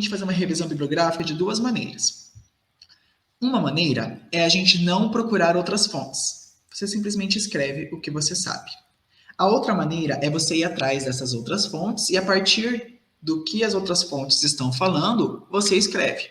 gente fazer uma revisão bibliográfica de duas maneiras. Uma maneira é a gente não procurar outras fontes. Você simplesmente escreve o que você sabe. A outra maneira é você ir atrás dessas outras fontes e, a partir do que as outras fontes estão falando, você escreve.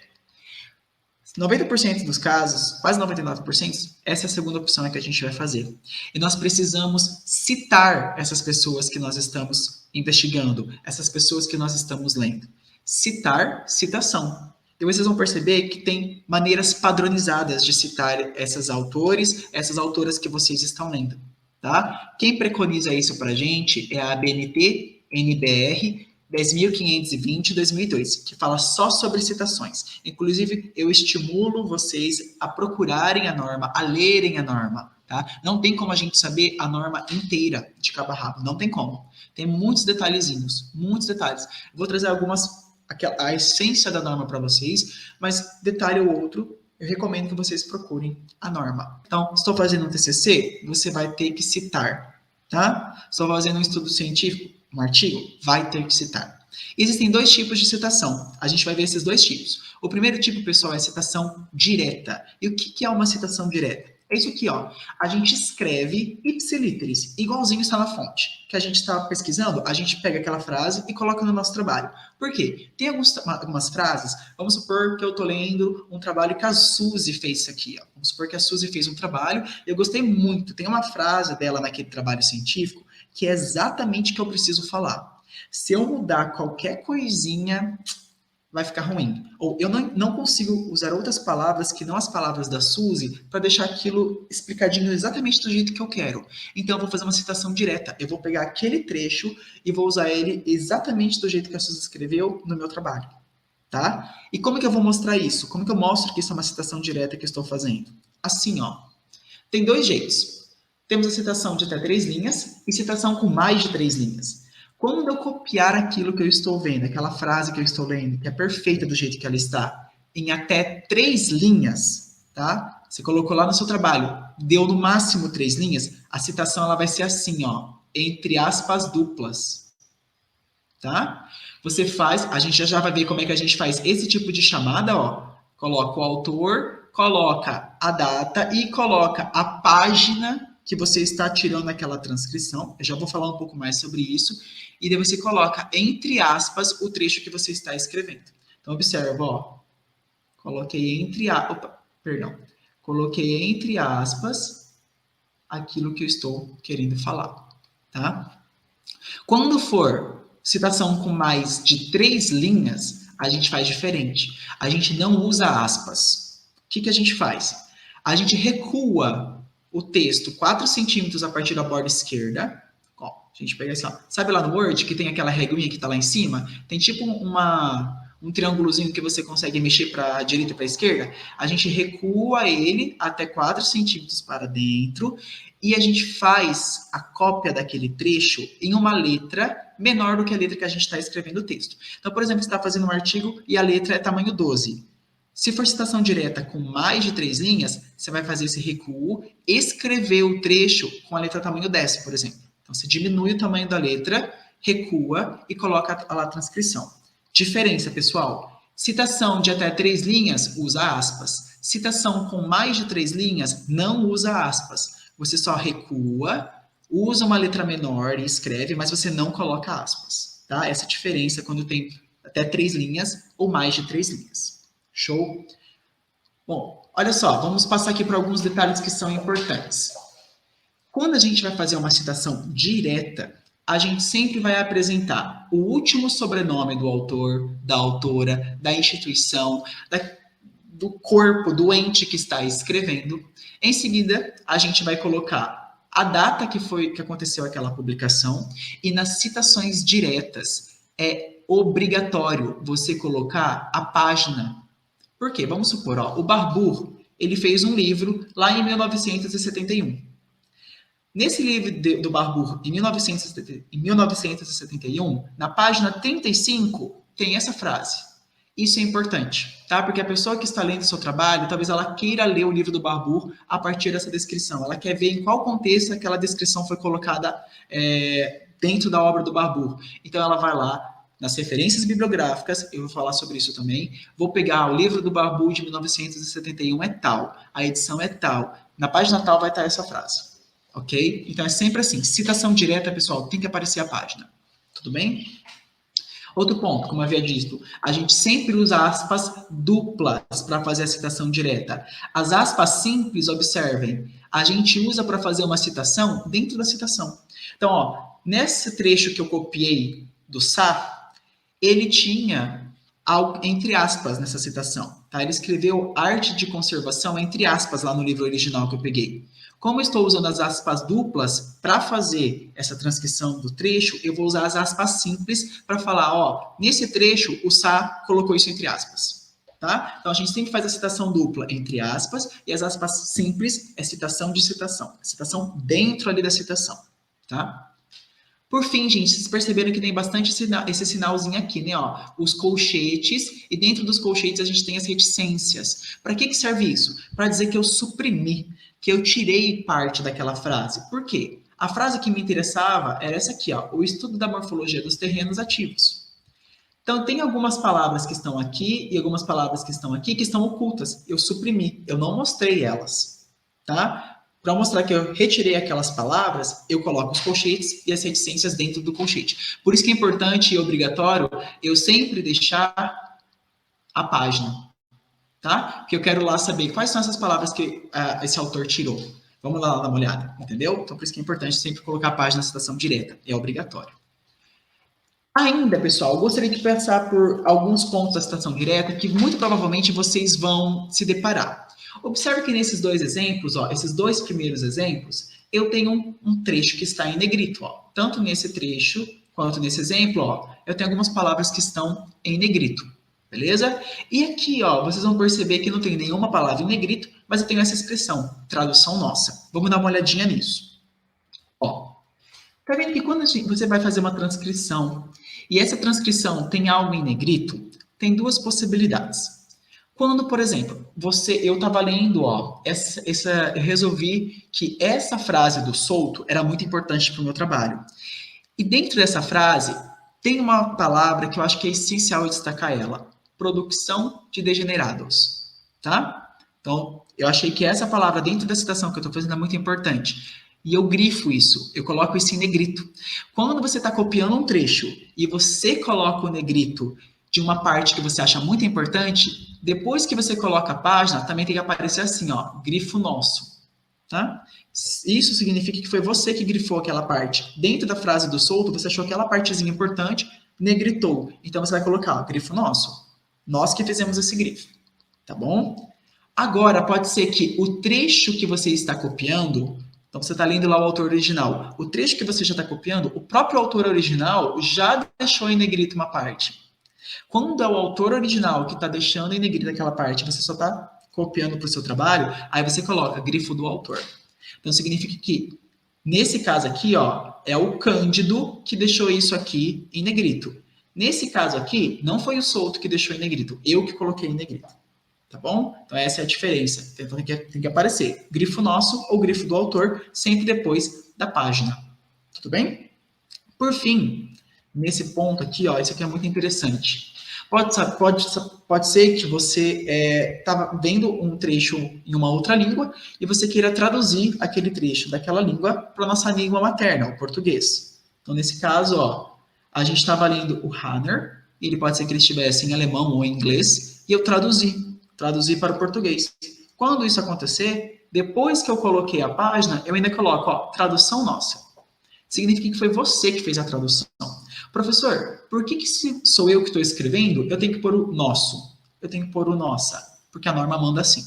90% dos casos, quase 99%, essa é a segunda opção que a gente vai fazer. E nós precisamos citar essas pessoas que nós estamos investigando, essas pessoas que nós estamos lendo. Citar, citação. E vocês vão perceber que tem maneiras padronizadas de citar esses autores, essas autoras que vocês estão lendo. Tá? Quem preconiza isso para a gente é a ABNT, NBR, 10.520/2002, que fala só sobre citações. Inclusive, eu estimulo vocês a procurarem a norma, a lerem a norma. Tá? Não tem como a gente saber a norma inteira de cabo a rabo, não tem como. Tem muitos detalhezinhos, muitos detalhes. Vou trazer a essência da norma para vocês, mas detalhe ou outro, eu recomendo que vocês procurem a norma. Então, estou fazendo um TCC, você vai ter que citar, tá? Estou fazendo um estudo científico, um artigo, vai ter que citar. Existem dois tipos de citação. A gente vai ver esses dois tipos. O primeiro tipo, pessoal, é citação direta. E o que é uma citação direta? É isso aqui, ó. A gente escreve ipsiliteris, igualzinho está na fonte. Que a gente está pesquisando, a gente pega aquela frase e coloca no nosso trabalho. Por quê? Tem algumas frases, vamos supor que eu estou lendo um trabalho que a Suzy fez isso aqui, ó. Vamos supor que a Suzy fez um trabalho, e eu gostei muito. Tem uma frase dela naquele trabalho científico que é exatamente o que eu preciso falar. Se eu mudar qualquer coisinha, vai ficar ruim. Ou eu não consigo usar outras palavras que não as palavras da Suzy para deixar aquilo explicadinho exatamente do jeito que eu quero. Então, eu vou fazer uma citação direta. Eu vou pegar aquele trecho e vou usar ele exatamente do jeito que a Suzy escreveu no meu trabalho. Tá? E como que eu vou mostrar isso? Como que eu mostro que isso é uma citação direta que eu estou fazendo? Assim, ó. Tem dois jeitos. Temos a citação de até 3 linhas e citação com mais de 3 linhas. Quando eu copiar aquilo que eu estou vendo, aquela frase que eu estou lendo, que é perfeita do jeito que ela está, em até 3 linhas, tá? Você colocou lá no seu trabalho, deu no máximo 3 linhas, a citação ela vai ser assim, ó, entre aspas duplas, tá? Você faz, a gente já vai ver como é que a gente faz esse tipo de chamada, ó. Coloca o autor, coloca a data e coloca a página que você está tirando aquela transcrição. Eu já vou falar um pouco mais sobre isso. E daí você coloca, entre aspas, o trecho que você está escrevendo. Então, observa, ó. Coloquei entre aspas aquilo que eu estou querendo falar, tá? Quando for citação com mais de 3 linhas, a gente faz diferente. A gente não usa aspas. O que a gente faz? A gente recua o texto 4 centímetros a partir da borda esquerda. Ó, a gente pega assim, ó. Sabe lá no Word que tem aquela reguinha que está lá em cima? Tem tipo um triângulozinho que você consegue mexer para a direita e para a esquerda. A gente recua ele até 4 centímetros para dentro e a gente faz a cópia daquele trecho em uma letra menor do que a letra que a gente está escrevendo o texto. Então, por exemplo, você está fazendo um artigo e a letra é tamanho 12. Se for citação direta com mais de 3 linhas, você vai fazer esse recuo, escrever o trecho com a letra tamanho 10, por exemplo. Então, você diminui o tamanho da letra, recua e coloca lá a transcrição. Diferença, pessoal. Citação de até 3 linhas, usa aspas. Citação com mais de 3 linhas, não usa aspas. Você só recua, usa uma letra menor e escreve, mas você não coloca aspas. Tá? Essa é a diferença quando tem até 3 linhas ou mais de 3 linhas. Show? Bom, olha só, vamos passar aqui por alguns detalhes que são importantes. Quando a gente vai fazer uma citação direta, a gente sempre vai apresentar o último sobrenome do autor, da autora, da instituição, do corpo, do ente que está escrevendo. Em seguida, a gente vai colocar a data que aconteceu aquela publicação e nas citações diretas é obrigatório você colocar a página. Por quê? Vamos supor, ó, o Barbour, ele fez um livro lá em 1971. Nesse livro do Barbour, em 1971, na página 35, tem essa frase. Isso é importante, tá? Porque a pessoa que está lendo o seu trabalho, talvez ela queira ler o livro do Barbour a partir dessa descrição. Ela quer ver em qual contexto aquela descrição foi colocada dentro da obra do Barbour. Então, ela vai lá, nas referências bibliográficas, eu vou falar sobre isso também, vou pegar o livro do Barbu de 1971 é tal, a edição é tal, na página tal vai estar essa frase, ok? Então é sempre assim, citação direta, pessoal, tem que aparecer a página, tudo bem? Outro ponto, como eu havia dito, a gente sempre usa aspas duplas para fazer a citação direta. As aspas simples, observem, a gente usa para fazer uma citação dentro da citação. Então, ó, nesse trecho que eu copiei do Sá, ele tinha algo entre aspas nessa citação. Tá? Ele escreveu arte de conservação entre aspas lá no livro original que eu peguei. Como eu estou usando as aspas duplas para fazer essa transcrição do trecho, eu vou usar as aspas simples para falar, ó, nesse trecho o Sá colocou isso entre aspas. Tá? Então a gente sempre faz a citação dupla entre aspas e as aspas simples é citação de citação. Citação dentro ali da citação. Tá? Por fim, gente, vocês perceberam que tem bastante esse sinalzinho aqui, né? Ó, os colchetes, e dentro dos colchetes a gente tem as reticências. Para que serve isso? Para dizer que eu suprimi, que eu tirei parte daquela frase. Por quê? A frase que me interessava era essa aqui, ó, o estudo da morfologia dos terrenos ativos. Então, tem algumas palavras que estão aqui e algumas palavras que estão aqui que estão ocultas. Eu suprimi, eu não mostrei elas, tá? Para mostrar que eu retirei aquelas palavras, eu coloco os colchetes e as reticências dentro do colchete. Por isso que é importante e obrigatório eu sempre deixar a página, tá? Porque eu quero lá saber quais são essas palavras que esse autor tirou. Vamos lá dar uma olhada, entendeu? Então, por isso que é importante sempre colocar a página na citação direta, é obrigatório. Ainda, pessoal, eu gostaria de passar por alguns pontos da citação direta que muito provavelmente vocês vão se deparar. Observe que nesses dois exemplos, ó, esses dois primeiros exemplos, eu tenho um trecho que está em negrito. Ó. Tanto nesse trecho quanto nesse exemplo, ó, eu tenho algumas palavras que estão em negrito, beleza? E aqui, ó, vocês vão perceber que não tem nenhuma palavra em negrito, mas eu tenho essa expressão, tradução nossa. Vamos dar uma olhadinha nisso. Ó, tá vendo que quando você vai fazer uma transcrição e essa transcrição tem algo em negrito, tem duas possibilidades. Quando, por exemplo, eu estava lendo, ó, eu resolvi que essa frase do solto era muito importante para o meu trabalho. E dentro dessa frase, tem uma palavra que eu acho que é essencial destacar ela. Produção de degenerados. Tá? Então, eu achei que essa palavra dentro da citação que eu estou fazendo é muito importante. E eu grifo isso, eu coloco isso em negrito. Quando você está copiando um trecho e você coloca o negrito de uma parte que você acha muito importante, depois que você coloca a página, também tem que aparecer assim, ó, grifo nosso, tá? Isso significa que foi você que grifou aquela parte. Dentro da frase do solto, você achou aquela partezinha importante, negritou. Então você vai colocar, ó, grifo nosso. Nós que fizemos esse grifo, tá bom? Agora, pode ser que o trecho que você está copiando, então você está lendo lá o autor original, o trecho que você já está copiando, o próprio autor original já deixou em negrito uma parte. Quando é o autor original que está deixando em negrito aquela parte, você só está copiando para o seu trabalho, aí você coloca grifo do autor. Então, significa que, nesse caso aqui, ó, é o Cândido que deixou isso aqui em negrito. Nesse caso aqui, não foi o Souto que deixou em negrito, eu que coloquei em negrito. Tá bom? Então, essa é a diferença. Então, tem que aparecer grifo nosso ou grifo do autor, sempre depois da página. Tudo bem? Por fim, nesse ponto aqui, ó, isso aqui é muito interessante. Pode ser que você estava vendo um trecho em uma outra língua e você queira traduzir aquele trecho daquela língua para a nossa língua materna, o português. Então, nesse caso, ó, a gente estava lendo o Hanner, ele pode ser que ele estivesse em alemão ou em inglês, e eu traduzi para o português. Quando isso acontecer, depois que eu coloquei a página, eu ainda coloco, ó, tradução nossa. Significa que foi você que fez a tradução. Professor, por que se sou eu que estou escrevendo, eu tenho que pôr o nosso? Eu tenho que pôr o nossa, porque a norma manda assim.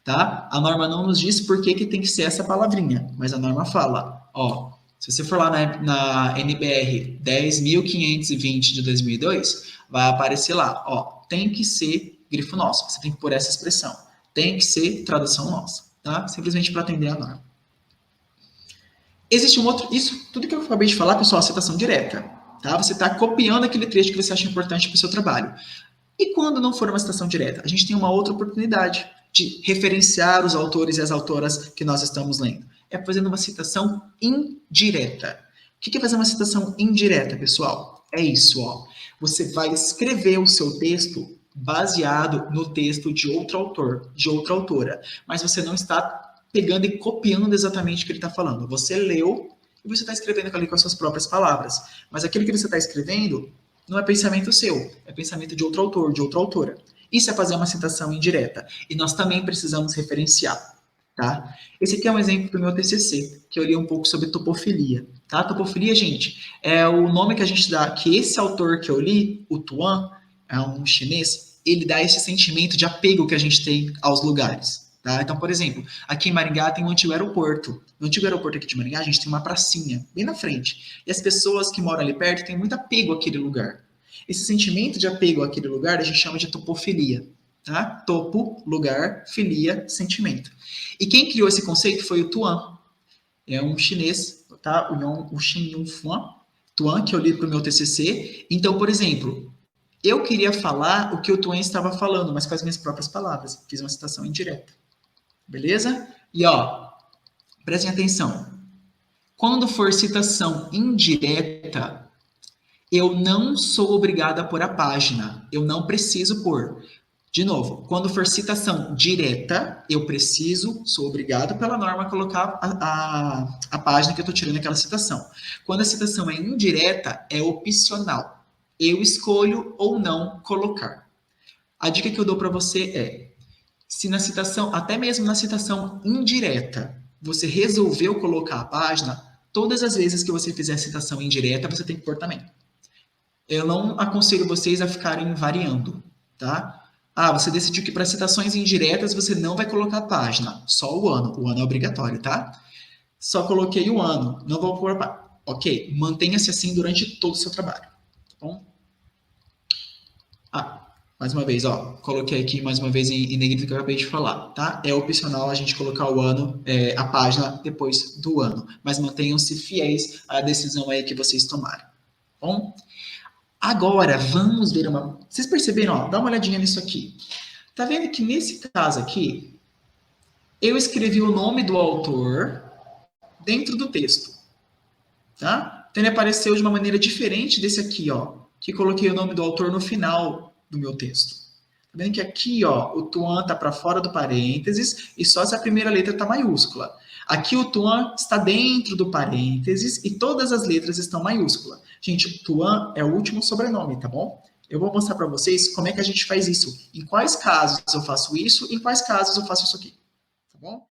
Tá? A norma não nos diz por que tem que ser essa palavrinha, mas a norma fala, ó, se você for lá na NBR 10.520 de 2002, vai aparecer lá, ó, tem que ser grifo nosso, você tem que pôr essa expressão, tem que ser tradução nossa, tá? Simplesmente para atender a norma. Existe um outro, isso, tudo que eu acabei de falar, pessoal, é citação direta, tá? Você está copiando aquele trecho que você acha importante para o seu trabalho. E quando não for uma citação direta? A gente tem uma outra oportunidade de referenciar os autores e as autoras que nós estamos lendo. É fazendo uma citação indireta. O que é fazer uma citação indireta, pessoal? É isso, ó. Você vai escrever o seu texto baseado no texto de outro autor, de outra autora, mas você não está pegando e copiando exatamente o que ele está falando. Você leu e você está escrevendo ali com as suas próprias palavras. Mas aquilo que você está escrevendo não é pensamento seu, é pensamento de outro autor, de outra autora. Isso é fazer uma citação indireta. E nós também precisamos referenciar. Tá? Esse aqui é um exemplo do meu TCC, que eu li um pouco sobre topofilia. Tá? Topofilia, gente, é o nome que a gente dá, que esse autor que eu li, o Tuan, é um chinês, ele dá esse sentimento de apego que a gente tem aos lugares. Tá? Então, por exemplo, aqui em Maringá tem um antigo aeroporto. No antigo aeroporto aqui de Maringá, a gente tem uma pracinha, bem na frente. E as pessoas que moram ali perto têm muito apego àquele lugar. Esse sentimento de apego àquele lugar a gente chama de topofilia. Tá? Topo, lugar, filia, sentimento. E quem criou esse conceito foi o Tuan. É um chinês, tá? O Xin Yunfuan, Tuan, que eu li para o meu TCC. Então, por exemplo, eu queria falar o que o Tuan estava falando, mas com as minhas próprias palavras. Fiz uma citação indireta. Beleza? E, ó, prestem atenção. Quando for citação indireta, eu não sou obrigada a pôr a página. Eu não preciso pôr. De novo, quando for citação direta, eu preciso, sou obrigado pela norma a colocar a página que eu estou tirando aquela citação. Quando a citação é indireta, é opcional. Eu escolho ou não colocar. A dica que eu dou para você é, se na citação, até mesmo na citação indireta, você resolveu colocar a página, todas as vezes que você fizer a citação indireta, você tem que pôr também. Eu não aconselho vocês a ficarem variando, tá? Ah, você decidiu que para citações indiretas você não vai colocar a página, só o ano. O ano é obrigatório, tá? Só coloquei o ano, não vou pôr a página. Ok, mantenha-se assim durante todo o seu trabalho, tá bom? Ah, mais uma vez, ó, coloquei aqui mais uma vez em negrito que eu acabei de falar, tá? É opcional a gente colocar o ano, a página depois do ano, mas mantenham-se fiéis à decisão aí que vocês tomarem, tá bom? Agora, vamos ver uma... Vocês perceberam? Ó, dá uma olhadinha nisso aqui. Tá vendo que nesse caso aqui, eu escrevi o nome do autor dentro do texto. Tá? Então, ele apareceu de uma maneira diferente desse aqui, ó, que coloquei o nome do autor no final do meu texto. Tá vendo que aqui, ó, o Tuan tá para fora do parênteses e só essa primeira letra tá maiúscula. Aqui o Tuan está dentro do parênteses e todas as letras estão maiúsculas. Gente, Tuan é o último sobrenome, tá bom? Eu vou mostrar para vocês como é que a gente faz isso. Em quais casos eu faço isso, em quais casos eu faço isso aqui. Tá bom?